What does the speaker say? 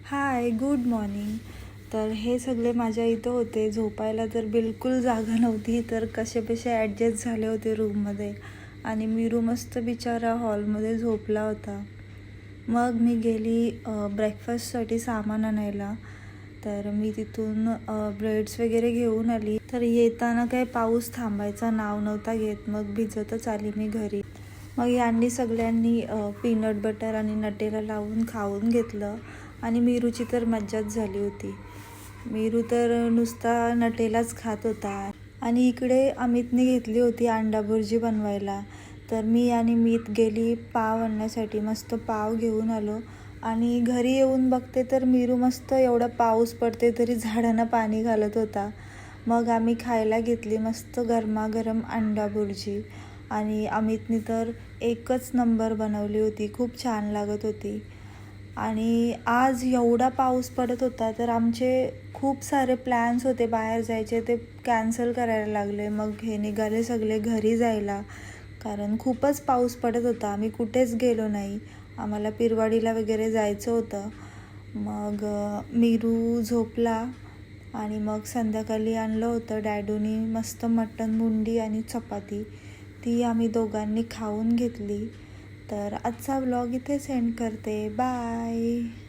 हाय, good morning. तर हे सगळे माझ्या इथं होते. झोपायला तर बिलकुल जागा नव्हती, तर कसेबसे ॲडजस्ट झाले होते रूममध्ये. आणि मीरू मस्त बिचारा हॉलमध्ये झोपला होता. मग मी गेली ब्रेकफास्टसाठी सामान आणायला. तर मी तिथून ब्रेड्स वगैरे घेऊन आली. तर येताना काय पाऊस थांबायचा नाव नव्हता घेत. मग भिजतच आली मी घरी. मग यांनी सगळ्यांनी पीनट बटर आणि नटेला लावून खाऊन घेतलं. आणि मीरूची तर मज्जाच झाली होती. मीरू तर नुसता नटेलाच खात होता. आणि इकडे अमितने घेतली होती अंडा भुर्जी बनवायला. तर मी आणि मीत गेली पाव आणण्यासाठी. मस्त पाव घेऊन आलो. आणि घरी येऊन बघते तर मीरू मस्त एवढा पाऊस पडते तरी झाडांना पाणी घालत होता. मग आम्ही खायला घेतली मस्त गरमागरम अंडा भुर्जी. आणि अमितने तर एकच नंबर बनवली होती, खूप छान लागत होती. आणि आज एवढा पाऊस पडत होता तर आमचे खूप सारे प्लॅन्स होते बाहेर जायचे, ते कॅन्सल करायला लागले. मग हे निघाले सगळे घरी जायला, कारण खूपच पाऊस पडत होता. आम्ही कुठेच गेलो नाही. आम्हाला पिरवाडीला वगैरे जायचं होतं. मग मीरू झोपला. आणि मग संध्याकाळी आणलं होतं डॅडूनी मस्त मटण मुंडी आणि चपाती. ती आम्ही दोघांनी खाऊन घेतली. तर आजचा व्लॉग इथे सेंड करते. बाय.